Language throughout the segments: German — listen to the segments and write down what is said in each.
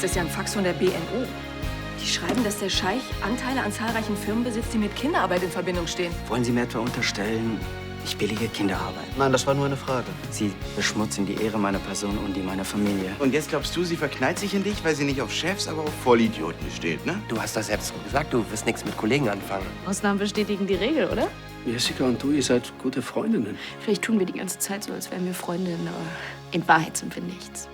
Das ist ja ein Fax von der BNO. Die schreiben, dass der Scheich Anteile an zahlreichen Firmen besitzt, die mit Kinderarbeit in Verbindung stehen. Wollen Sie mir etwa unterstellen, ich billige Kinderarbeit? Nein, das war nur eine Frage. Sie beschmutzen die Ehre meiner Person und die meiner Familie. Und jetzt glaubst du, sie verknallt sich in dich, weil sie nicht auf Chefs, aber auf Vollidioten steht, ne? Du hast doch selbst gesagt, du wirst nichts mit Kollegen anfangen. Ausnahmen bestätigen die Regel, oder? Jessica und du, ihr seid gute Freundinnen. Vielleicht tun wir die ganze Zeit so, als wären wir Freundinnen, aber in Wahrheit sind wir nichts.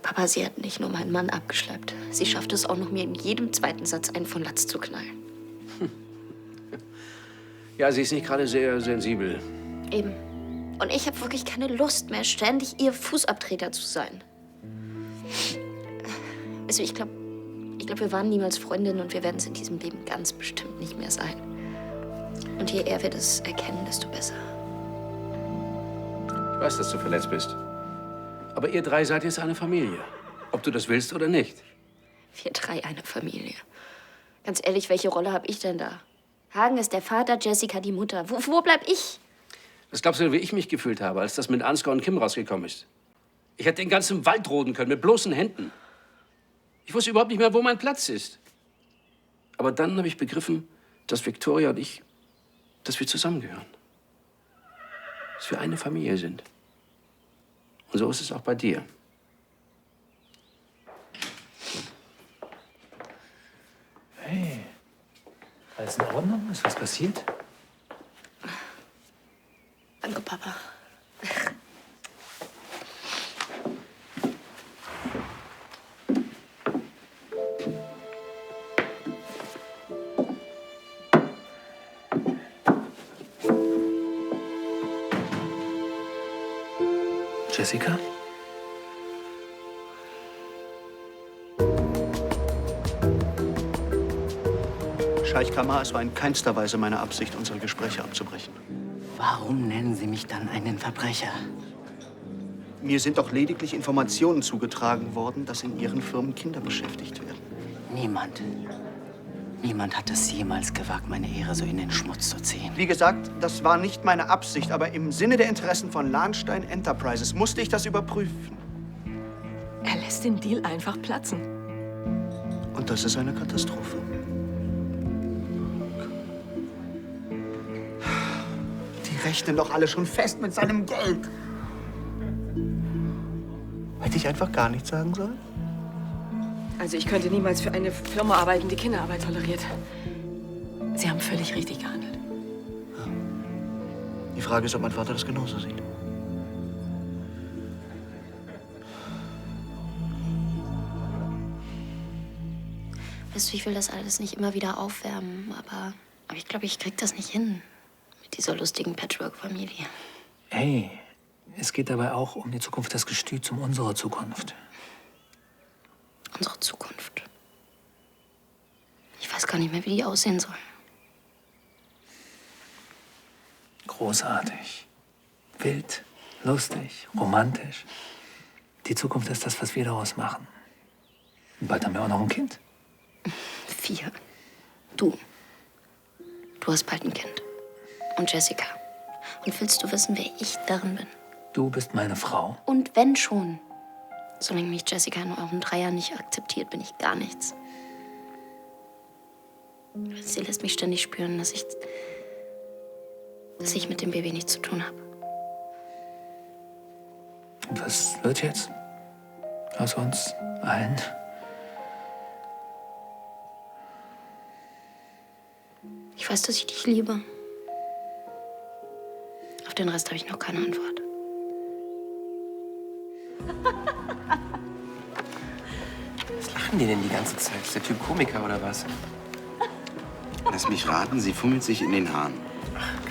Papa, sie hat nicht nur meinen Mann abgeschleppt. Sie schafft es auch noch, mir in jedem zweiten Satz einen von Latz zu knallen. Ja, sie ist nicht gerade sehr sensibel. Eben. Und ich habe wirklich keine Lust mehr, ständig ihr Fußabtreter zu sein. Also ich glaube, wir waren niemals Freundinnen und wir werden es in diesem Leben ganz bestimmt nicht mehr sein. Und je eher wir das erkennen, desto besser. Ich weiß, dass du verletzt bist. Aber ihr drei seid jetzt eine Familie. Ob du das willst oder nicht. Wir drei eine Familie. Ganz ehrlich, welche Rolle habe ich denn da? Hagen ist der Vater, Jessica die Mutter. Wo bleib ich? Was glaubst du, wie ich mich gefühlt habe, als das mit Ansgar und Kim rausgekommen ist? Ich hätte den ganzen Wald roden können, mit bloßen Händen. Ich wusste überhaupt nicht mehr, wo mein Platz ist. Aber dann habe ich begriffen, dass Victoria und ich, dass wir zusammengehören. Dass wir eine Familie sind. Und so ist es auch bei dir. Hey, alles in Ordnung? Ist was passiert? Danke, Papa. Jessica? Scheich Kamar, es war in keinster Weise meine Absicht, unsere Gespräche abzubrechen. Warum nennen Sie mich dann einen Verbrecher? Mir sind doch lediglich Informationen zugetragen worden, dass in Ihren Firmen Kinder beschäftigt werden. Niemand hat es jemals gewagt, meine Ehre so in den Schmutz zu ziehen. Wie gesagt, das war nicht meine Absicht, aber im Sinne der Interessen von Lahnstein Enterprises musste ich das überprüfen. Er lässt den Deal einfach platzen. Und das ist eine Katastrophe. Die rechnen doch alle schon fest mit seinem Geld. Hätte ich einfach gar nichts sagen sollen? Also ich könnte niemals für eine Firma arbeiten, die Kinderarbeit toleriert. Sie haben völlig richtig gehandelt. Die Frage ist, ob mein Vater das genauso sieht. Weißt du, ich will das alles nicht immer wieder aufwärmen, aber ich glaube, ich krieg das nicht hin. Mit dieser lustigen Patchwork-Familie. Hey, es geht dabei auch um die Zukunft des Gestüts, um unsere Zukunft. Unsere Zukunft. Ich weiß gar nicht mehr, wie die aussehen soll. Großartig. Wild, lustig, romantisch. Die Zukunft ist das, was wir daraus machen. Und bald haben wir auch noch ein Kind. 4. Du. Du hast bald ein Kind. Und Jessica. Und willst du wissen, wer ich darin bin? Du bist meine Frau. Und wenn schon. Solange mich Jessica in euren 3 Jahren nicht akzeptiert, bin ich gar nichts. Sie lässt mich ständig spüren, dass ich mit dem Baby nichts zu tun habe. Und was wird jetzt aus uns allen? Ich weiß, dass ich dich liebe. Auf den Rest habe ich noch keine Antwort. Was lachen die denn die ganze Zeit? Ist der Typ Komiker oder was? Lass mich raten, sie fummelt sich in den Haaren.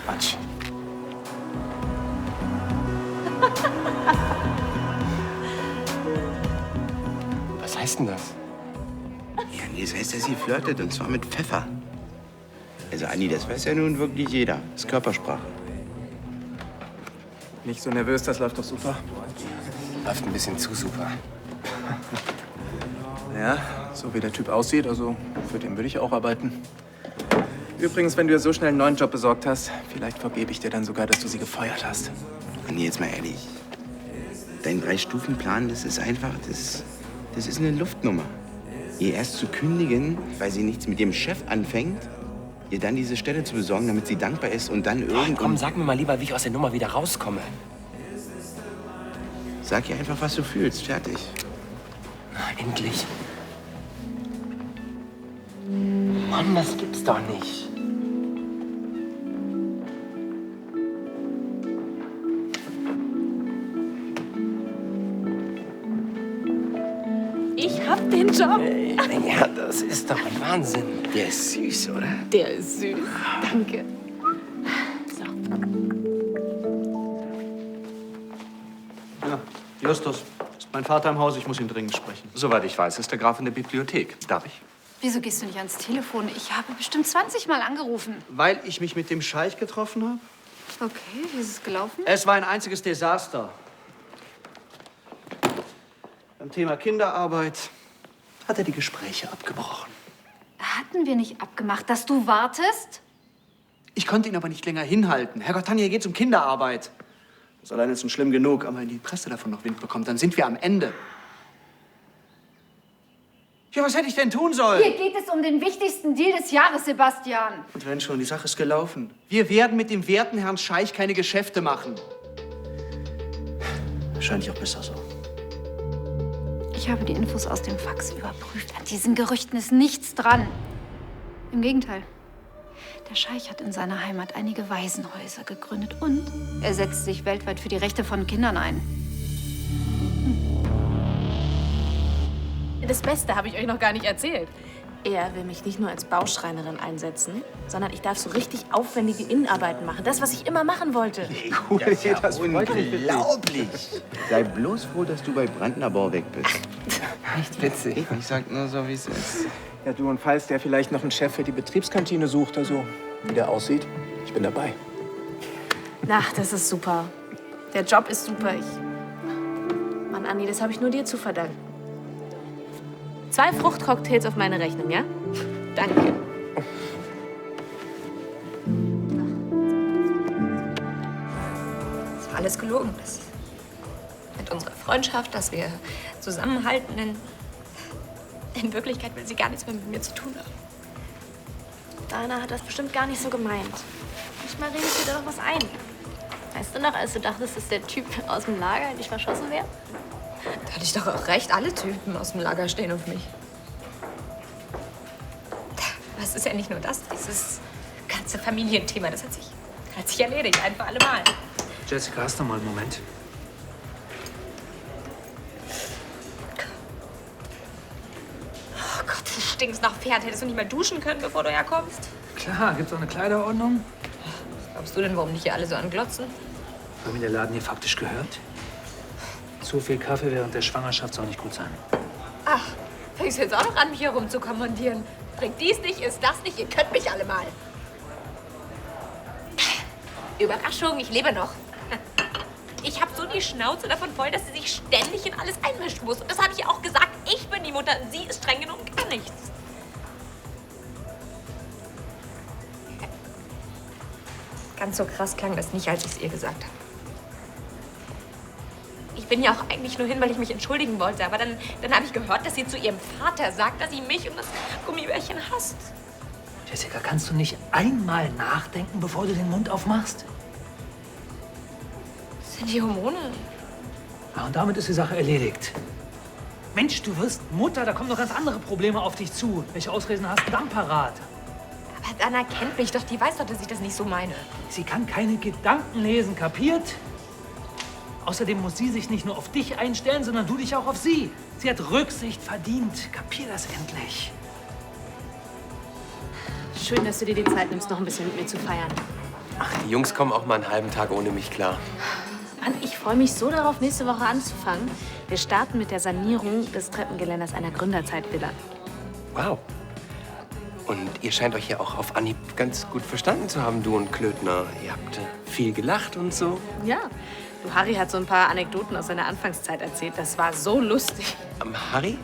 Quatsch. Was heißt denn das? Ja, nee, das heißt, dass sie flirtet, und zwar mit Pfeffer. Also, Anni, das weiß ja nun wirklich jeder. Das ist Körpersprache. Nicht so nervös, das läuft doch super. Läuft ein bisschen zu super. Ja, so wie der Typ aussieht, also für den würde ich auch arbeiten. Übrigens, wenn du dir so schnell einen neuen Job besorgt hast, vielleicht vergebe ich dir dann sogar, dass du sie gefeuert hast. Anni, jetzt mal ehrlich. Dein 3-Stufen-Plan, das ist einfach, das ist eine Luftnummer. Ihr erst zu kündigen, weil sie nichts mit dem Chef anfängt, ihr dann diese Stelle zu besorgen, damit sie dankbar ist und dann irgendwann... Komm, sag mir mal lieber, wie ich aus der Nummer wieder rauskomme. Sag ihr einfach, was du fühlst. Fertig. Na, endlich. Mann, das gibt's doch nicht. Ich hab den Job. Ja, das ist doch ein Wahnsinn. Der ist süß, oder? Der ist süß. Danke. Ja, Justus, ist mein Vater im Haus? Ich muss ihn dringend sprechen. Soweit ich weiß, ist der Graf in der Bibliothek. Darf ich? Wieso gehst du nicht ans Telefon? Ich habe bestimmt 20 Mal angerufen. Weil ich mich mit dem Scheich getroffen habe? Okay, wie ist es gelaufen? Es war ein einziges Desaster. Beim Thema Kinderarbeit hat er die Gespräche abgebrochen. Hatten wir nicht abgemacht, dass du wartest? Ich konnte ihn aber nicht länger hinhalten. Herrgott, Tanja, hier geht's um Kinderarbeit. Das allein ist schon schlimm genug, aber wenn die Presse davon noch Wind bekommt, dann sind wir am Ende. Ja, was hätte ich denn tun sollen? Hier geht es um den wichtigsten Deal des Jahres, Sebastian. Und wenn schon, die Sache ist gelaufen. Wir werden mit dem werten Herrn Scheich keine Geschäfte machen. Wahrscheinlich auch besser so. Ich habe die Infos aus dem Fax überprüft. An diesen Gerüchten ist nichts dran. Im Gegenteil. Der Scheich hat in seiner Heimat einige Waisenhäuser gegründet und er setzt sich weltweit für die Rechte von Kindern ein. Das Beste habe ich euch noch gar nicht erzählt. Er will mich nicht nur als Bauschreinerin einsetzen, sondern ich darf so richtig aufwendige Innenarbeiten machen. Das, was ich immer machen wollte. Cool, das ist ja unglaublich. Sei bloß froh, dass du bei Brandner Bau weg bist. Echt witzig. Ich sag nur so, wie es ist. Ja, du, und falls der vielleicht noch einen Chef für die Betriebskantine sucht, also wie der aussieht, ich bin dabei. Na, das ist super. Der Job ist super. Mann, Anni, das habe ich nur dir zu verdanken. 2 Fruchtcocktails auf meine Rechnung, ja? Danke. Das war alles gelogen. Das mit unserer Freundschaft, dass wir zusammenhalten. In Wirklichkeit will sie gar nichts mehr mit mir zu tun haben. Dana hat das bestimmt gar nicht so gemeint. Manchmal redest du dir doch was ein. Weißt du noch, als du dachtest, dass der Typ aus dem Lager in dich verschossen wäre? Da hatte ich doch auch recht. Alle Typen aus dem Lager stehen auf mich. Aber es ist ja nicht nur das. Dieses ganze Familienthema, das hat sich erledigt. Ein für alle Mal. Jessica, hast du mal einen Moment? Oh Gott, du stinkst nach Pferd. Hättest du nicht mal duschen können, bevor du herkommst? Klar, gibt's auch eine Kleiderordnung? Was glaubst du denn, warum dich hier alle so anglotzen? Haben wir den Laden hier faktisch gehört? Zu viel Kaffee während der Schwangerschaft soll nicht gut sein. Ach, fängst du jetzt auch noch an, mich hier rumzukommandieren? Bringt dies nicht, ist das nicht, ihr könnt mich alle mal. Überraschung, ich lebe noch. Ich habe so die Schnauze davon voll, dass sie sich ständig in alles einmischen muss. Und das habe ich auch gesagt. Ich bin die Mutter und sie ist streng genug und gar nichts. Ganz so krass klang das nicht, als ich es ihr gesagt habe. Ich bin ja auch eigentlich nur hin, weil ich mich entschuldigen wollte. Aber dann habe ich gehört, dass sie zu ihrem Vater sagt, dass sie mich und das Gummibärchen hasst. Jessica, kannst du nicht einmal nachdenken, bevor du den Mund aufmachst? Das sind die Hormone. Ja, und damit ist die Sache erledigt. Mensch, du wirst Mutter, da kommen noch ganz andere Probleme auf dich zu. Welche Ausreden hast du dann parat? Aber Dana kennt mich doch, die weiß doch, dass ich das nicht so meine. Sie kann keine Gedanken lesen, kapiert? Außerdem muss sie sich nicht nur auf dich einstellen, sondern du dich auch auf sie. Sie hat Rücksicht verdient. Kapier das endlich. Schön, dass du dir die Zeit nimmst, noch ein bisschen mit mir zu feiern. Ach, die Jungs kommen auch mal einen halben Tag ohne mich klar. Mann, ich freue mich so darauf, nächste Woche anzufangen. Wir starten mit der Sanierung des Treppengeländers einer Gründerzeitvilla. Wow. Und ihr scheint euch ja auch auf Anhieb ganz gut verstanden zu haben, du und Klötner. Ihr habt viel gelacht und so. Ja, du, Harry hat so ein paar Anekdoten aus seiner Anfangszeit erzählt. Das war so lustig. Harry?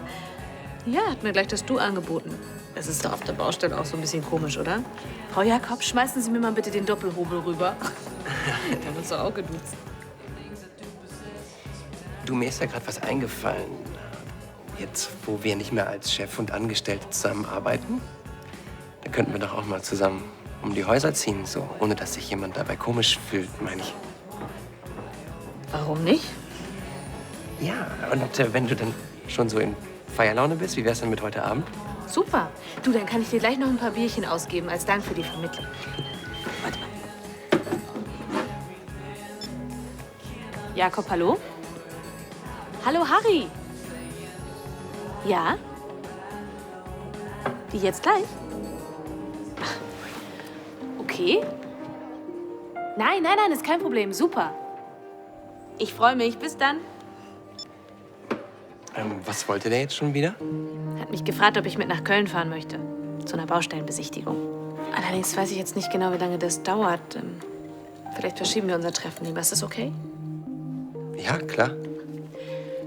Ja, hat mir gleich das Du angeboten. Das ist doch auf der Baustelle auch so ein bisschen komisch, oder? Frau Jakob, schmeißen Sie mir mal bitte den Doppelhobel rüber. Wir haben uns doch auch geduzt. Du, mir ist ja gerade was eingefallen. Jetzt, wo wir nicht mehr als Chef und Angestellte zusammenarbeiten, da könnten wir doch auch mal zusammen um die Häuser ziehen, so, ohne dass sich jemand dabei komisch fühlt, meine ich. Warum nicht? Ja, und wenn du dann schon so in Feierlaune bist, wie wär's denn mit heute Abend? Super. Du, dann kann ich dir gleich noch ein paar Bierchen ausgeben als Dank für die Vermittlung. Warte mal. Jakob, hallo? Hallo, Harry. Ja? Die jetzt gleich? Okay. Nein, ist kein Problem. Super. Ich freue mich. Bis dann. Was wollte der jetzt schon wieder? Hat mich gefragt, ob ich mit nach Köln fahren möchte. Zu einer Baustellenbesichtigung. Allerdings weiß ich jetzt nicht genau, wie lange das dauert. Vielleicht verschieben wir unser Treffen lieber. Ist das okay? Ja, klar.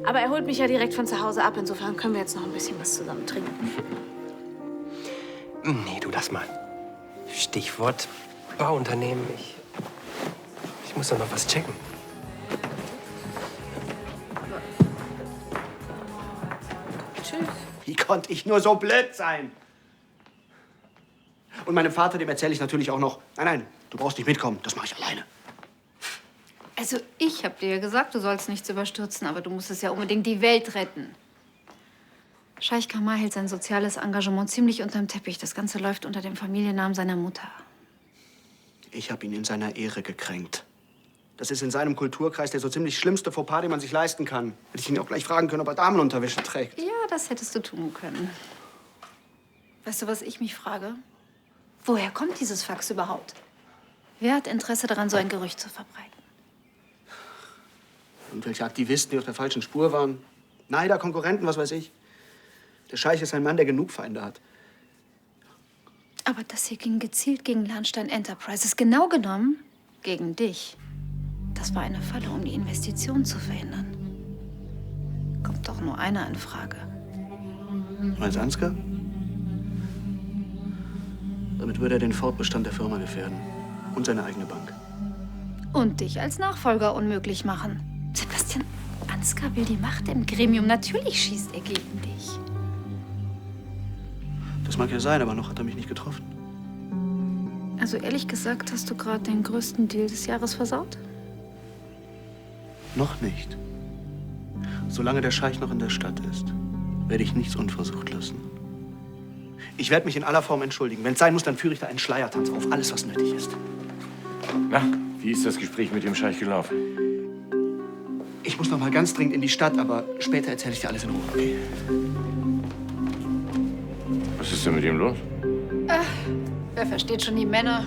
Aber er holt mich ja direkt von zu Hause ab. Insofern können wir jetzt noch ein bisschen was zusammen trinken. Nee, du, lass mal. Stichwort Bauunternehmen. Ich muss doch noch was checken. Tschüss. Wie konnte ich nur so blöd sein? Und meinem Vater, dem erzähle ich natürlich auch noch, nein, du brauchst nicht mitkommen, das mache ich alleine. Also, ich habe dir ja gesagt, du sollst nichts überstürzen, aber du musstest ja unbedingt die Welt retten. Scheich Kamal hält sein soziales Engagement ziemlich unterm Teppich. Das Ganze läuft unter dem Familiennamen seiner Mutter. Ich habe ihn in seiner Ehre gekränkt. Das ist in seinem Kulturkreis der so ziemlich schlimmste Fauxpas, den man sich leisten kann. Hätte ich ihn auch gleich fragen können, ob er Damenunterwäsche trägt. Ja, das hättest du tun können. Weißt du, was ich mich frage? Woher kommt dieses Fax überhaupt? Wer hat Interesse daran, so ein Gerücht zu verbreiten? Irgendwelche Aktivisten, die auf der falschen Spur waren. Neider, Konkurrenten, was weiß ich. Der Scheich ist ein Mann, der genug Feinde hat. Aber das hier ging gezielt gegen Lahnstein Enterprises. Genau genommen gegen dich. Das war eine Falle, um die Investition zu verhindern. Kommt doch nur einer in Frage. Meinst du Ansgar? Damit würde er den Fortbestand der Firma gefährden. Und seine eigene Bank. Und dich als Nachfolger unmöglich machen. Sebastian, Ansgar will die Macht im Gremium. Natürlich schießt er gegen dich. Das mag ja sein, aber noch hat er mich nicht getroffen. Also ehrlich gesagt, hast du gerade den größten Deal des Jahres versaut? Noch nicht. Solange der Scheich noch in der Stadt ist, werde ich nichts unversucht lassen. Ich werde mich in aller Form entschuldigen. Wenn es sein muss, dann führe ich da einen Schleiertanz auf. Alles, was nötig ist. Na, wie ist das Gespräch mit dem Scheich gelaufen? Ich muss noch mal ganz dringend in die Stadt, aber später erzähle ich dir alles in Ruhe, okay? Was ist denn mit ihm los? Wer versteht schon die Männer?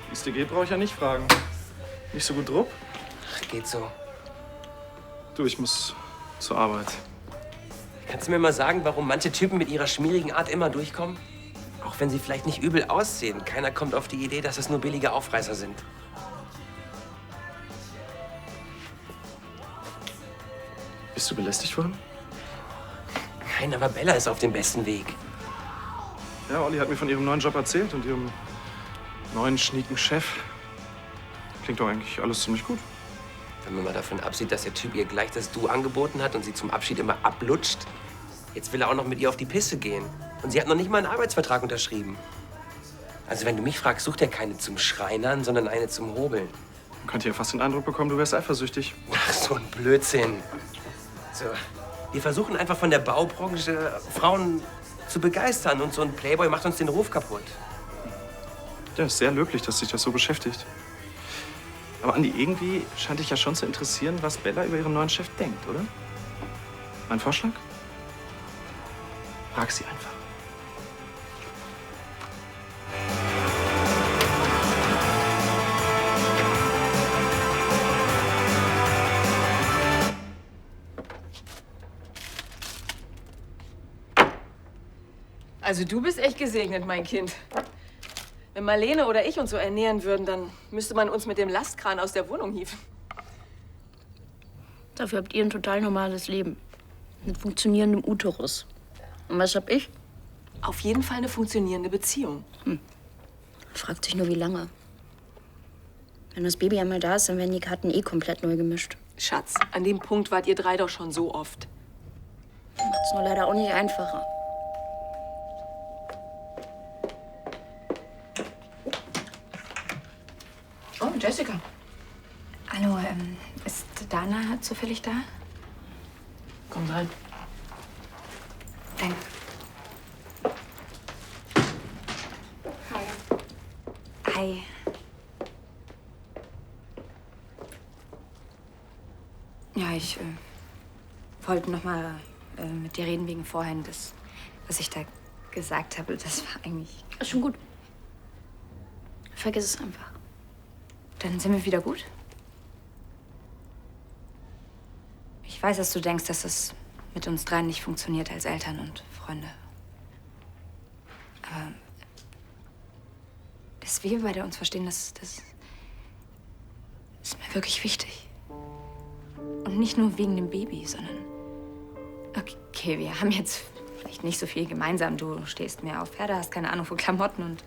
Wie es dir geht, brauche ich ja nicht fragen. Nicht so gut Druck? Ach, geht so. Du, ich muss zur Arbeit. Kannst du mir mal sagen, warum manche Typen mit ihrer schmierigen Art immer durchkommen? Auch wenn sie vielleicht nicht übel aussehen. Keiner kommt auf die Idee, dass es nur billige Aufreißer sind. Bist du belästigt worden? Nein, aber Bella ist auf dem besten Weg. Ja, Olli hat mir von ihrem neuen Job erzählt und ihrem neuen, schnieken Chef. Klingt doch eigentlich alles ziemlich gut. Wenn man mal davon absieht, dass der Typ ihr gleich das Du angeboten hat und sie zum Abschied immer ablutscht. Jetzt will er auch noch mit ihr auf die Piste gehen. Und sie hat noch nicht mal einen Arbeitsvertrag unterschrieben. Also wenn du mich fragst, sucht er keine zum Schreinern, sondern eine zum Hobeln. Man könnte ja fast den Eindruck bekommen, du wärst eifersüchtig. Ach, so ein Blödsinn. So, wir versuchen einfach von der Baubranche Frauen zu begeistern und so ein Playboy macht uns den Ruf kaputt. Ja, ist sehr löblich, dass dich das so beschäftigt. Aber Andi, irgendwie scheint dich ja schon zu interessieren, was Bella über ihren neuen Chef denkt, oder? Mein Vorschlag? Frag sie einfach. Also du bist echt gesegnet, mein Kind. Wenn Marlene oder ich uns so ernähren würden, dann müsste man uns mit dem Lastkran aus der Wohnung hieven. Dafür habt ihr ein total normales Leben. Mit funktionierendem Uterus. Und was hab ich? Auf jeden Fall eine funktionierende Beziehung. Fragt sich nur, wie lange. Wenn das Baby einmal da ist, dann werden die Karten eh komplett neu gemischt. Schatz, an dem Punkt wart ihr drei doch schon so oft. Macht's nur leider auch nicht einfacher. Oh, Jessica. Hallo, ist Dana zufällig da? Komm rein. Danke. Hi. Ja, ich wollte noch mal mit dir reden wegen vorhin. Das, was ich da gesagt habe, das war eigentlich... Ist schon gut. Vergiss es einfach. Dann sind wir wieder gut? Ich weiß, dass du denkst, dass es mit uns dreien nicht funktioniert als Eltern und Freunde. Aber dass wir beide uns verstehen, das ist mir wirklich wichtig. Und nicht nur wegen dem Baby, sondern... Okay, wir haben jetzt vielleicht nicht so viel gemeinsam. Du stehst mehr auf Pferde, hast keine Ahnung von Klamotten und...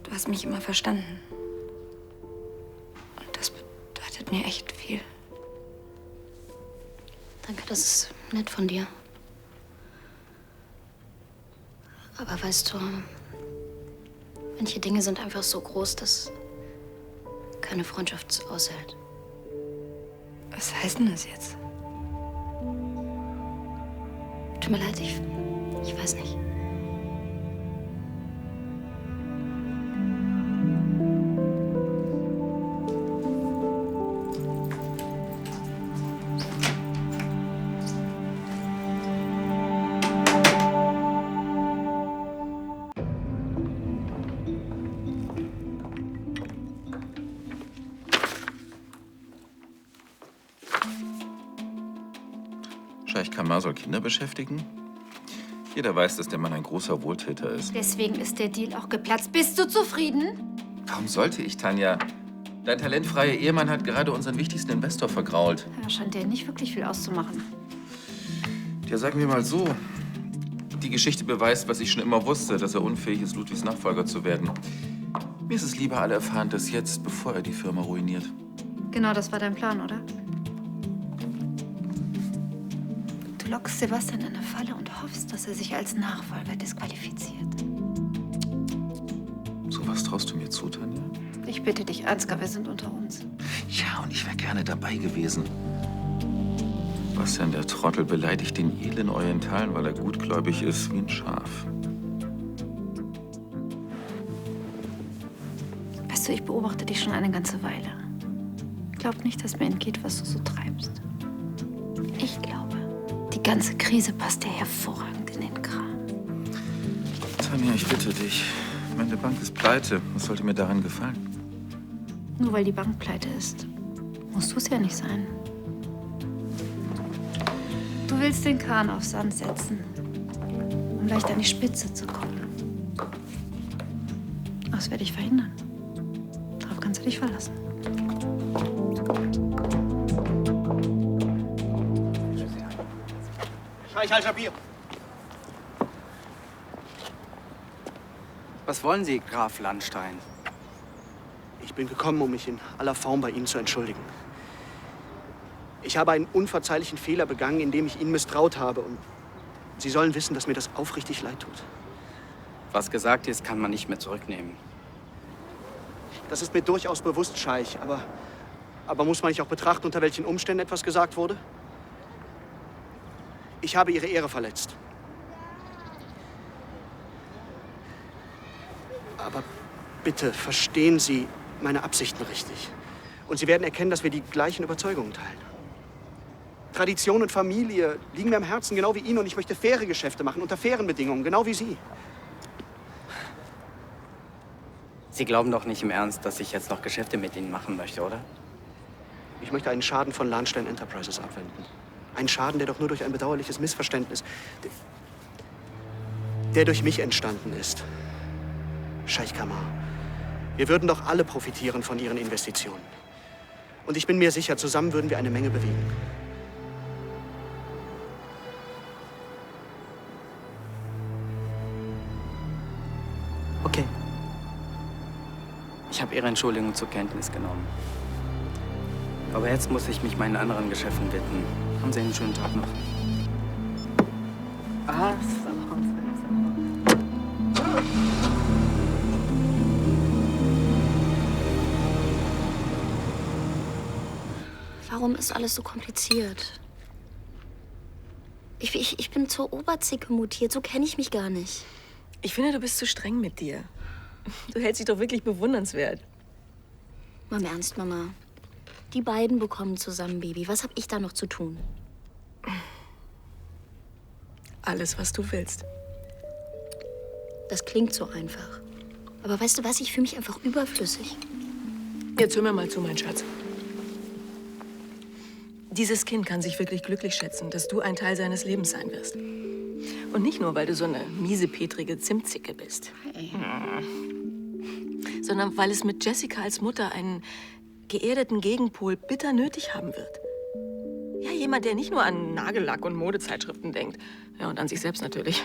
Du hast mich immer verstanden. Und das bedeutet mir echt viel. Danke, das ist nett von dir. Aber weißt du, manche Dinge sind einfach so groß, dass keine Freundschaft es aushält. Was heißt denn das jetzt? Tut mir leid, ich weiß nicht. Scheich Kamar soll Kinder beschäftigen? Jeder weiß, dass der Mann ein großer Wohltäter ist. Deswegen ist der Deal auch geplatzt. Bist du zufrieden? Warum sollte ich, Tanja? Dein talentfreier Ehemann hat gerade unseren wichtigsten Investor vergrault. Ja, scheint dir nicht wirklich viel auszumachen. Ja, sagen wir mal so. Die Geschichte beweist, was ich schon immer wusste, dass er unfähig ist, Ludwigs Nachfolger zu werden. Mir ist es lieber, alle erfahren das jetzt, bevor er die Firma ruiniert. Genau, das war dein Plan, oder? Du lockst Sebastian in eine Falle und hoffst, dass er sich als Nachfolger disqualifiziert. So was traust du mir zu, Tanja? Ich bitte dich, Ansgar, wir sind unter uns. Ja, und ich wäre gerne dabei gewesen. Bastian, der Trottel, beleidigt den edlen Orientalen, weil er gutgläubig ist wie ein Schaf. Weißt du, ich beobachte dich schon eine ganze Weile. Glaub nicht, dass mir entgeht, was du so treibst. Ich glaube, die ganze Krise passt dir hervorragend in den Kram. Tanja, ich bitte dich. Meine Bank ist pleite. Was sollte mir daran gefallen? Nur weil die Bank pleite ist, musst du es ja nicht sein. Du willst den Kahn auf Sand setzen, um leicht an die Spitze zu kommen. Das werde ich verhindern. Darauf kannst du dich verlassen. Scheich Al-Jabir. Was wollen Sie, Graf Landstein? Ich bin gekommen, um mich in aller Form bei Ihnen zu entschuldigen. Ich habe einen unverzeihlichen Fehler begangen, indem ich Ihnen misstraut habe. Und Sie sollen wissen, dass mir das aufrichtig leid tut. Was gesagt ist, kann man nicht mehr zurücknehmen. Das ist mir durchaus bewusst, Scheich. Aber muss man nicht auch betrachten, unter welchen Umständen etwas gesagt wurde? Ich habe Ihre Ehre verletzt. Aber bitte verstehen Sie meine Absichten richtig. Und Sie werden erkennen, dass wir die gleichen Überzeugungen teilen. Tradition und Familie liegen mir am Herzen, genau wie Ihnen. Und ich möchte faire Geschäfte machen, unter fairen Bedingungen, genau wie Sie. Sie glauben doch nicht im Ernst, dass ich jetzt noch Geschäfte mit Ihnen machen möchte, oder? Ich möchte einen Schaden von Lahnstein Enterprises abwenden. Einen Schaden, der doch nur durch ein bedauerliches Missverständnis, der durch mich entstanden ist. Scheich Kamar, wir würden doch alle profitieren von Ihren Investitionen. Und ich bin mir sicher, zusammen würden wir eine Menge bewegen. Okay. Ich habe Ihre Entschuldigung zur Kenntnis genommen. Aber jetzt muss ich mich meinen anderen Geschäften widmen. Haben Sie einen schönen Tag noch. Warum ist alles so kompliziert? Ich bin zur Oberzicke mutiert, so kenne ich mich gar nicht. Ich finde, du bist zu streng mit dir. Du hältst dich doch wirklich bewundernswert. Mal im Ernst, Mama. Die beiden bekommen zusammen Baby. Was habe ich da noch zu tun? Alles, was du willst. Das klingt so einfach. Aber weißt du was? Ich fühle mich einfach überflüssig. Jetzt hör mir mal zu, mein Schatz. Dieses Kind kann sich wirklich glücklich schätzen, dass du ein Teil seines Lebens sein wirst. Und nicht nur, weil du so eine miesepetrige Zimtzicke bist. Sondern weil es mit Jessica als Mutter einen geerdeten Gegenpol bitter nötig haben wird. Ja, jemand, der nicht nur an Nagellack und Modezeitschriften denkt. Ja, und an sich selbst natürlich.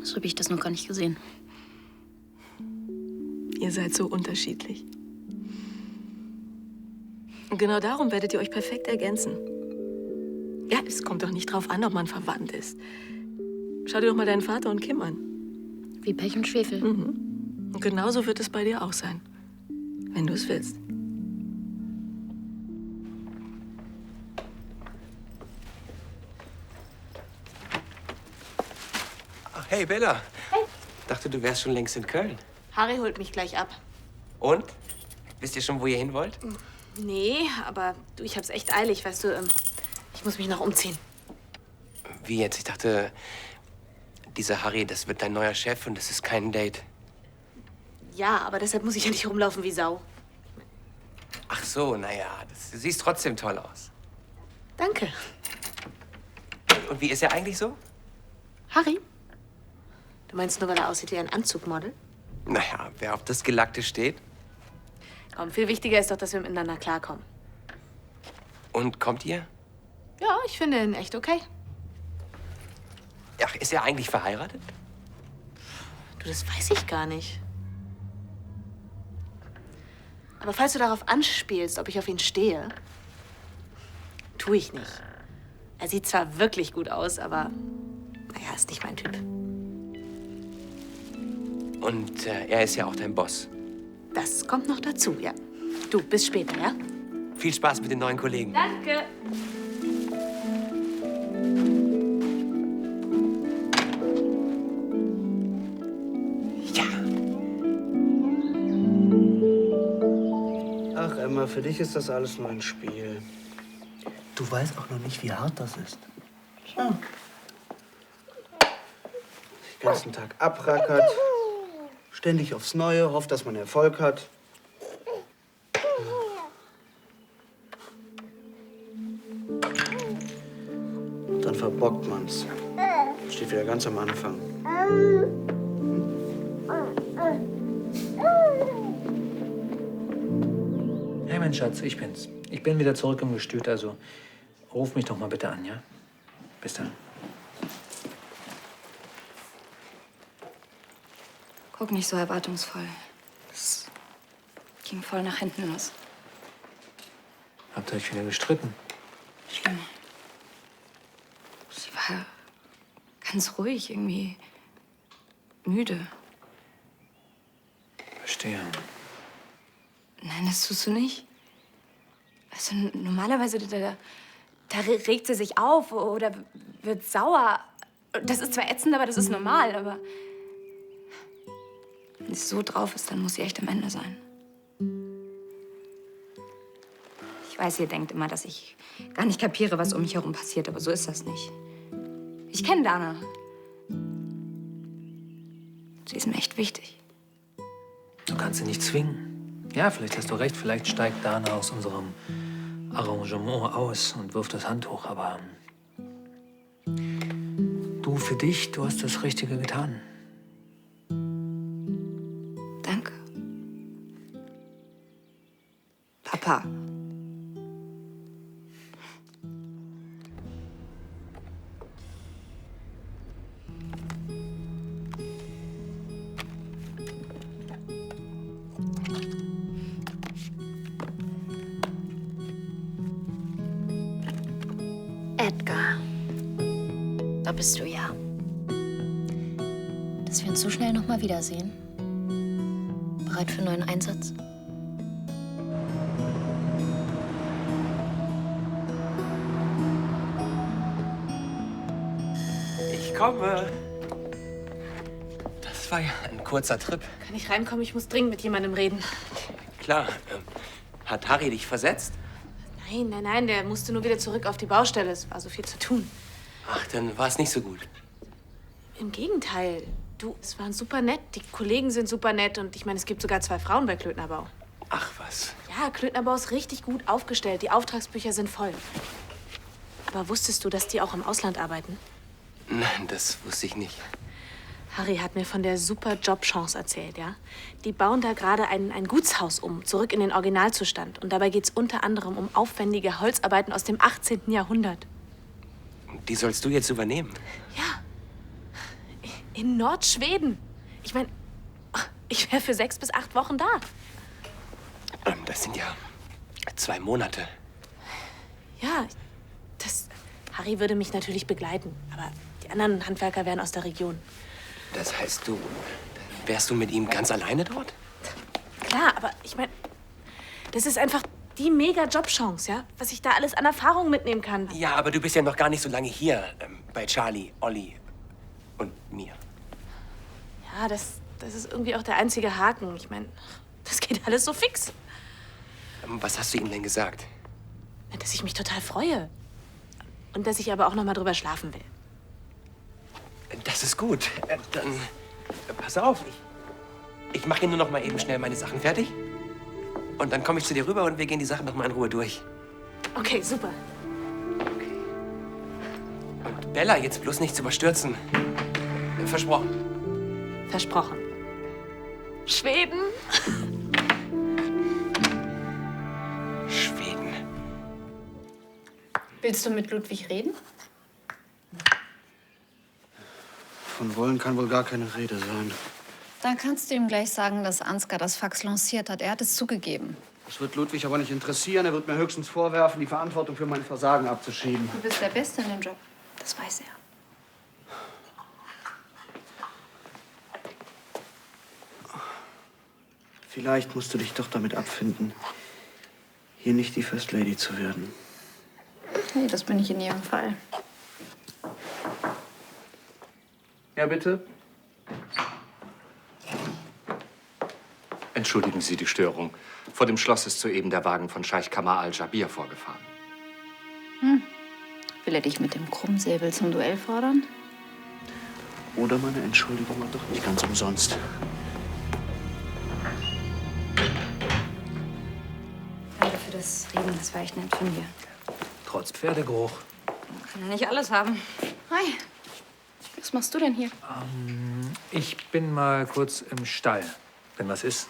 So habe ich das noch gar nicht gesehen. Ihr seid so unterschiedlich. Und genau darum werdet ihr euch perfekt ergänzen. Ja, es kommt doch nicht drauf an, ob man verwandt ist. Schau dir doch mal deinen Vater und Kim an. Wie Pech und Schwefel. Mhm. Und genauso wird es bei dir auch sein. Wenn du es willst. Ach, hey, Bella. Hey. Dachte, du wärst schon längst in Köln. Harry holt mich gleich ab. Und? Wisst ihr schon, wo ihr hin wollt? Nee, aber du, ich hab's echt eilig, weißt du. Ich muss mich noch umziehen. Wie jetzt? Ich dachte, dieser Harry, das wird dein neuer Chef und das ist kein Date. Ja, aber deshalb muss ich ja nicht rumlaufen wie Sau. Ach so, naja, du siehst trotzdem toll aus. Danke. Und wie ist er eigentlich so? Harry? Du meinst nur, weil er aussieht wie ein Anzugmodel? Naja, wer auf das Gelackte steht. Komm, viel wichtiger ist doch, dass wir miteinander klarkommen. Und kommt ihr? Ja, ich finde ihn echt okay. Ach, ist er eigentlich verheiratet? Du, das weiß ich gar nicht. Aber falls du darauf anspielst, ob ich auf ihn stehe, tue ich nicht. Er sieht zwar wirklich gut aus, aber naja, ist nicht mein Typ. Und er ist ja auch dein Boss. Das kommt noch dazu, ja. Du, bis später, ja? Viel Spaß mit den neuen Kollegen. Danke. Ach, Emma, für dich ist das alles nur ein Spiel. Du weißt auch noch nicht, wie hart das ist. Schau. Den ganzen Tag abrackert, ständig aufs Neue, hofft, dass man Erfolg hat. Und dann verbockt man's. Steht wieder ganz am Anfang. Hey, mein Schatz, ich bin's. Ich bin wieder zurück im Gestüt, also ruf mich doch mal bitte an, ja? Bis dann. Guck nicht so erwartungsvoll. Das ging voll nach hinten los. Habt ihr euch wieder gestritten? Schlimm. Sie war ganz ruhig, irgendwie müde. Verstehe. Nein, das tust du nicht. Also normalerweise, da regt sie sich auf oder wird sauer. Das ist zwar ätzend, aber das ist normal, aber wenn sie so drauf ist, dann muss sie echt am Ende sein. Ich weiß, ihr denkt immer, dass ich gar nicht kapiere, was um mich herum passiert, aber so ist das nicht. Ich kenne Dana. Sie ist mir echt wichtig. Du kannst sie nicht zwingen. Ja, vielleicht hast du recht. Vielleicht steigt Dana aus unserem Arrangement aus und wirft das Handtuch. Aber du für dich, du hast das Richtige getan. Danke. Papa. Edgar. Da bist du ja. Dass wir uns so schnell noch mal wiedersehen. Bereit für einen neuen Einsatz? Ich komme. Das war ja ein kurzer Trip. Kann ich reinkommen? Ich muss dringend mit jemandem reden. Klar. Hat Harry dich versetzt? Nein, nein, nein, der musste nur wieder zurück auf die Baustelle. Es war so viel zu tun. Ach, dann war es nicht so gut. Im Gegenteil. Du, es waren super nett. Die Kollegen sind super nett. Und ich meine, es gibt sogar 2 Frauen bei Klötnerbau. Ach was. Ja, Klötnerbau ist richtig gut aufgestellt. Die Auftragsbücher sind voll. Aber wusstest du, dass die auch im Ausland arbeiten? Nein, das wusste ich nicht. Harry hat mir von der super Jobchance erzählt, ja? Die bauen da gerade ein Gutshaus um, zurück in den Originalzustand. Und dabei geht's unter anderem um aufwendige Holzarbeiten aus dem 18. Jahrhundert. Die sollst du jetzt übernehmen? Ja. In Nordschweden. Ich meine, ich wäre für 6 bis 8 Wochen da. Das sind ja 2 Monate. Ja, Harry würde mich natürlich begleiten. Aber die anderen Handwerker wären aus der Region. Das heißt, wärst du mit ihm ganz alleine dort? Klar, aber ich meine, das ist einfach die mega Jobchance, ja? Was ich da alles an Erfahrung mitnehmen kann. Ja, aber du bist ja noch gar nicht so lange hier. Bei Charlie, Olli und mir. Ja, das ist irgendwie auch der einzige Haken. Ich meine, das geht alles so fix. Was hast du ihm denn gesagt? Dass ich mich total freue. Und dass ich aber auch noch mal drüber schlafen will. Das ist gut. Dann pass auf. Ich mache hier nur noch mal eben schnell meine Sachen fertig. Und dann komme ich zu dir rüber und wir gehen die Sachen noch mal in Ruhe durch. Okay, super. Und Bella, jetzt bloß nichts überstürzen. Versprochen. Versprochen. Schweden. Schweden. Willst du mit Ludwig reden? Von wollen kann wohl gar keine Rede sein. Dann kannst du ihm gleich sagen, dass Ansgar das Fax lanciert hat. Er hat es zugegeben. Das wird Ludwig aber nicht interessieren. Er wird mir höchstens vorwerfen, die Verantwortung für mein Versagen abzuschieben. Du bist der Beste in dem Job. Das weiß er. Vielleicht musst du dich doch damit abfinden, hier nicht die First Lady zu werden. Nee, das bin ich in jedem Fall. Ja, bitte? Entschuldigen Sie die Störung. Vor dem Schloss ist soeben der Wagen von Scheich Kamar al-Jabir vorgefahren. Will er dich mit dem Krummsäbel zum Duell fordern? Oder meine Entschuldigung war doch nicht ganz umsonst. Danke für das Reden, das war echt nett von dir. Trotz Pferdegeruch. Man kann ja nicht alles haben. Hi. Was machst du denn hier? Ich bin mal kurz im Stall, wenn was ist.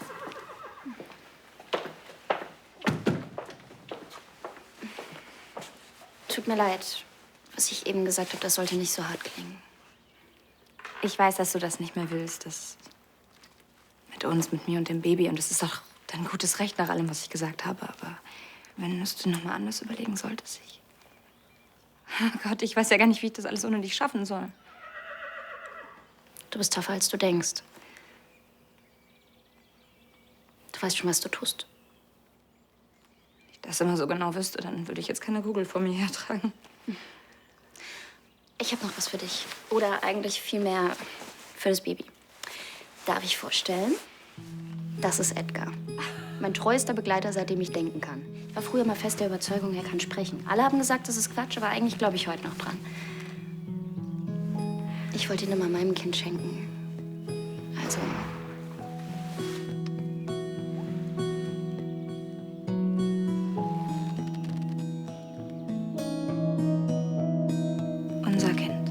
Tut mir leid. Was ich eben gesagt habe, das sollte nicht so hart klingen. Ich weiß, dass du das nicht mehr willst. Das mit uns, mit mir und dem Baby. Und das ist auch dein gutes Recht nach allem, was ich gesagt habe. Aber Wenn es du noch mal anders überlegen solltest. Oh Gott, ich weiß ja gar nicht, wie ich das alles ohne dich schaffen soll. Du bist tougher, als du denkst. Du weißt schon, was du tust. Wenn ich das immer so genau wüsste, dann würde ich jetzt keine Kugel vor mir hertragen. Ich habe noch was für dich. Oder eigentlich vielmehr für das Baby. Darf ich vorstellen? Das ist Edgar. Mein treuester Begleiter, seitdem ich denken kann. Ich war früher mal fest der Überzeugung, er kann sprechen. Alle haben gesagt, das ist Quatsch, aber eigentlich glaube ich heute noch dran. Ich wollte ihn immer meinem Kind schenken. Also... Unser Kind.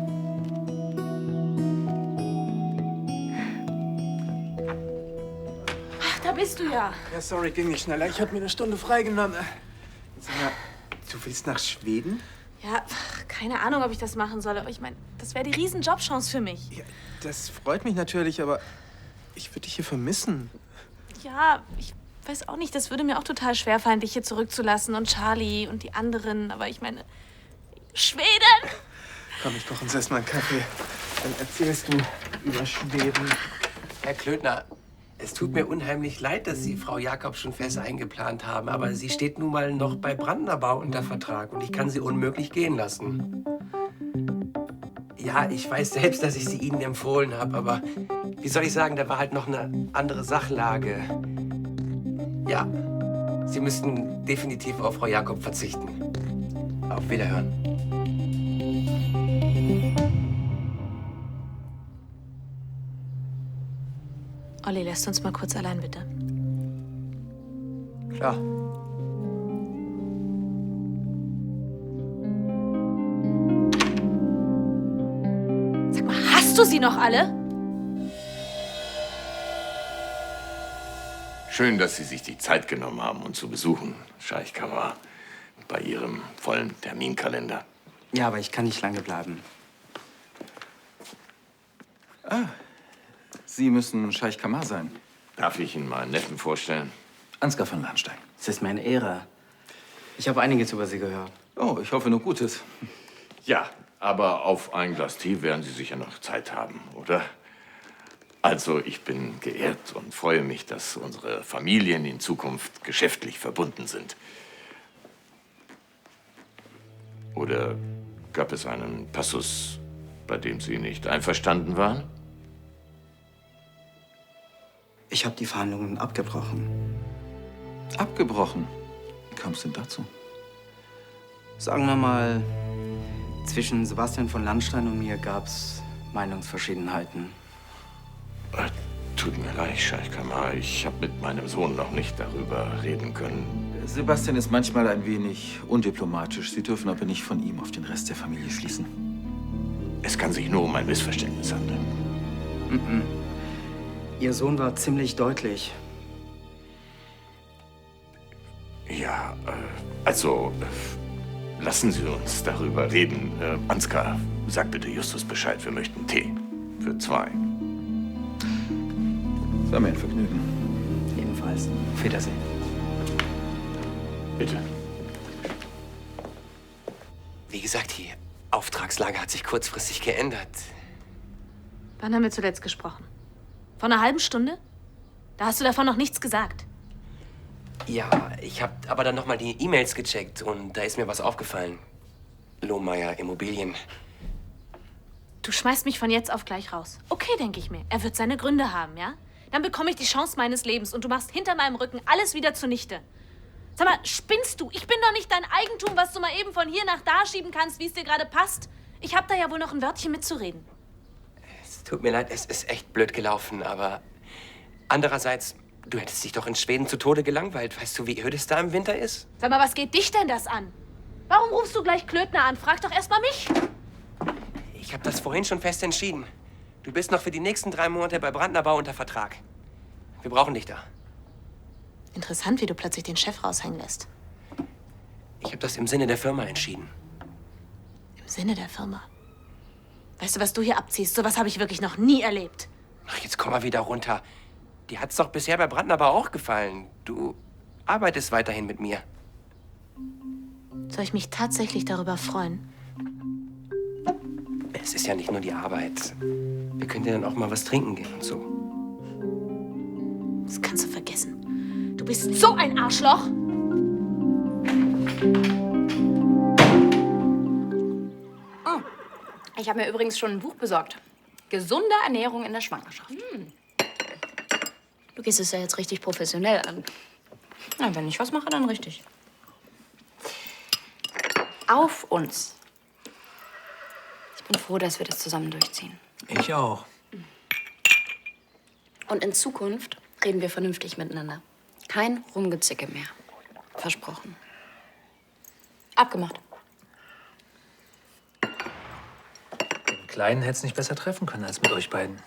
Ach, da bist du ja. Ja, sorry, ging nicht schneller. Ich habe mir eine Stunde freigenommen. Sag mal, du willst nach Schweden? Ja, keine Ahnung, ob ich das machen soll, aber ich meine, das wäre die riesen Jobchance für mich. Ja, das freut mich natürlich, aber ich würde dich hier vermissen. Ja, ich weiß auch nicht, das würde mir auch total schwerfallen, dich hier zurückzulassen und Charlie und die anderen, aber ich meine, Schweden! Komm, ich koche uns erst mal einen Kaffee. Dann erzählst du über Schweden. Herr Klödner, es tut mir unheimlich leid, dass Sie Frau Jakob schon fest eingeplant haben, aber sie steht nun mal noch bei Brandnerbau unter Vertrag und ich kann sie unmöglich gehen lassen. Ja, ich weiß selbst, dass ich sie Ihnen empfohlen habe, aber wie soll ich sagen, da war halt noch eine andere Sachlage. Ja, Sie müssten definitiv auf Frau Jakob verzichten. Auf Wiederhören. Olli, lässt uns mal kurz allein, bitte. Klar. Sag mal, hast du sie noch alle? Schön, dass Sie sich die Zeit genommen haben, uns zu besuchen, Scheich Kamar, bei Ihrem vollen Terminkalender. Ja, aber ich kann nicht lange bleiben. Ah, Sie müssen Scheich Kamar sein. Darf ich Ihnen meinen Neffen vorstellen? Ansgar von Lahnstein. Es ist mir eine Ehre. Ich habe einiges über Sie gehört. Oh, ich hoffe nur Gutes. Ja, aber auf ein Glas Tee werden Sie sicher noch Zeit haben, oder? Also, ich bin geehrt und freue mich, dass unsere Familien in Zukunft geschäftlich verbunden sind. Oder gab es einen Passus, bei dem Sie nicht einverstanden waren? Ich habe die Verhandlungen abgebrochen. Abgebrochen? Wie kam es denn dazu? Sagen wir mal, zwischen Sebastian von Lahnstein und mir gab es Meinungsverschiedenheiten. Tut mir leid, Scheich Kamar. Ich habe mit meinem Sohn noch nicht darüber reden können. Sebastian ist manchmal ein wenig undiplomatisch. Sie dürfen aber nicht von ihm auf den Rest der Familie schließen. Es kann sich nur um ein Missverständnis handeln. Ihr Sohn war ziemlich deutlich. Ja, also, lassen Sie uns darüber reden. Ansgar, sag bitte Justus Bescheid, wir möchten Tee. Für 2. Es war mir ein Vergnügen. Ebenfalls. Auf Wiedersehen. Bitte. Wie gesagt, die Auftragslage hat sich kurzfristig geändert. Wann haben wir zuletzt gesprochen? Vor einer halben Stunde? Da hast du davon noch nichts gesagt. Ja, ich habe aber dann noch mal die E-Mails gecheckt und da ist mir was aufgefallen. Lohmeier Immobilien. Du schmeißt mich von jetzt auf gleich raus. Okay, denke ich mir. Er wird seine Gründe haben, ja? Dann bekomme ich die Chance meines Lebens und du machst hinter meinem Rücken alles wieder zunichte. Sag mal, spinnst du? Ich bin doch nicht dein Eigentum, was du mal eben von hier nach da schieben kannst, wie es dir gerade passt. Ich habe da ja wohl noch ein Wörtchen mitzureden. Es tut mir leid, es ist echt blöd gelaufen, aber andererseits, du hättest dich doch in Schweden zu Tode gelangweilt. Weißt du, wie öd es da im Winter ist? Sag mal, was geht dich denn das an? Warum rufst du gleich Klödner an? Frag doch erst mal mich. Ich habe das vorhin schon fest entschieden. Du bist noch für die nächsten 3 Monate bei Brandnerbau unter Vertrag. Wir brauchen dich da. Interessant, wie du plötzlich den Chef raushängen lässt. Ich habe das im Sinne der Firma entschieden. Im Sinne der Firma? Weißt du, was du hier abziehst? Sowas habe ich wirklich noch nie erlebt. Ach, jetzt komm mal wieder runter. Dir hat's doch bisher bei Brandnerbau auch gefallen. Du arbeitest weiterhin mit mir. Soll ich mich tatsächlich darüber freuen? Es ist ja nicht nur die Arbeit. Wir können ja dann auch mal was trinken gehen und so. Das kannst du vergessen. Du bist so ein Arschloch! Oh. Ich habe mir übrigens schon ein Buch besorgt. Gesunde Ernährung in der Schwangerschaft. Du gehst es ja jetzt richtig professionell an. Na, wenn ich was mache, dann richtig. Auf uns. Ich bin froh, dass wir das zusammen durchziehen. Ich auch. Und in Zukunft reden wir vernünftig miteinander. Kein Rumgezicke mehr. Versprochen. Abgemacht. Den Kleinen hätte es nicht besser treffen können als mit euch beiden.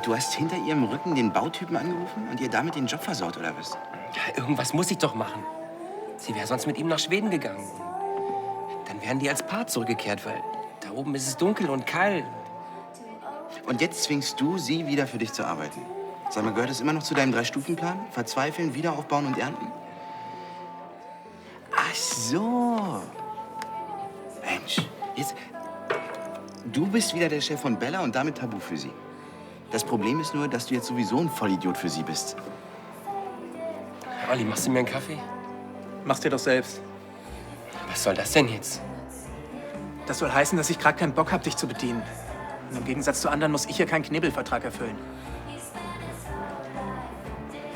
Du hast hinter ihrem Rücken den Bautypen angerufen und ihr damit den Job versaut, oder was? Ja, irgendwas muss ich doch machen. Sie wäre sonst mit ihm nach Schweden gegangen. Dann wären die als Paar zurückgekehrt, weil da oben ist es dunkel und kalt. Und jetzt zwingst du sie wieder für dich zu arbeiten. Sag mal, gehört das immer noch zu deinem 3-Stufen-Plan? Verzweifeln, wieder aufbauen und ernten? Ach so. Mensch, jetzt... Du bist wieder der Chef von Bella und damit tabu für sie. Das Problem ist nur, dass du jetzt sowieso ein Vollidiot für sie bist. Olli, machst du mir einen Kaffee? Mach's dir doch selbst. Was soll das denn jetzt? Das soll heißen, dass ich gerade keinen Bock habe, dich zu bedienen. Und im Gegensatz zu anderen muss ich hier keinen Knebelvertrag erfüllen.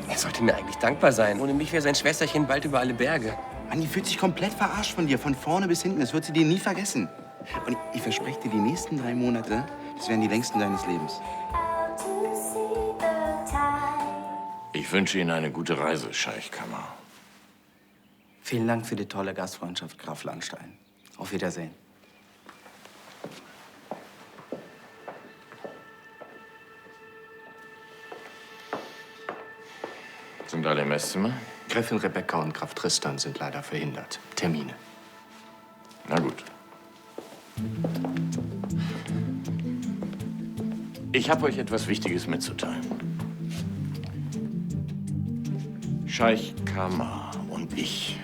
Er sollte mir eigentlich dankbar sein. Ohne mich wäre sein Schwesterchen bald über alle Berge. Mann, die fühlt sich komplett verarscht von dir, von vorne bis hinten. Das wird sie dir nie vergessen. Und ich verspreche dir, die nächsten 3 Monate, das werden die längsten deines Lebens. Ich wünsche Ihnen eine gute Reise, Scheich Kamar. Vielen Dank für die tolle Gastfreundschaft, Graf Landstein. Auf Wiedersehen. Sind alle im Esszimmer? Gräfin Rebecca und Graf Tristan sind leider verhindert. Termine. Na gut. Ich habe euch etwas Wichtiges mitzuteilen. Scheich Kamar und ich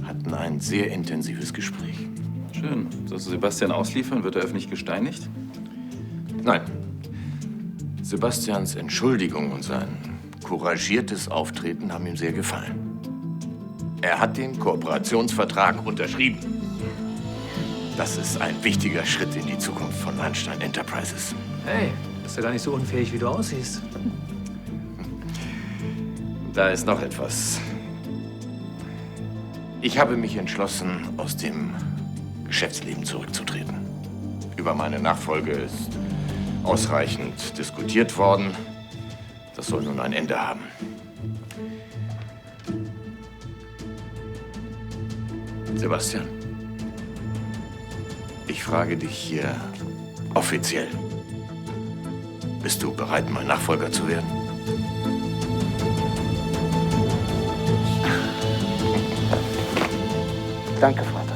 hatten ein sehr intensives Gespräch. Schön. Sollst du Sebastian ausliefern? Wird er öffentlich gesteinigt? Nein. Sebastians Entschuldigung und sein couragiertes Auftreten haben ihm sehr gefallen. Er hat den Kooperationsvertrag unterschrieben. Das ist ein wichtiger Schritt in die Zukunft von Landstein Enterprises. Hey, bist ja gar nicht so unfähig, wie du aussiehst. Da ist noch etwas. Ich habe mich entschlossen, aus dem Geschäftsleben zurückzutreten. Über meine Nachfolge ist ausreichend diskutiert worden. Das soll nun ein Ende haben. Sebastian, ich frage dich hier offiziell. Bist du bereit, mein Nachfolger zu werden? Danke, Vater.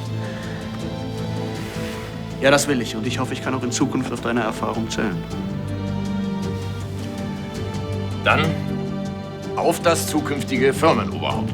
Ja, das will ich. Und ich hoffe, ich kann auch in Zukunft auf deine Erfahrung zählen. Dann auf das zukünftige Firmenoberhaupt.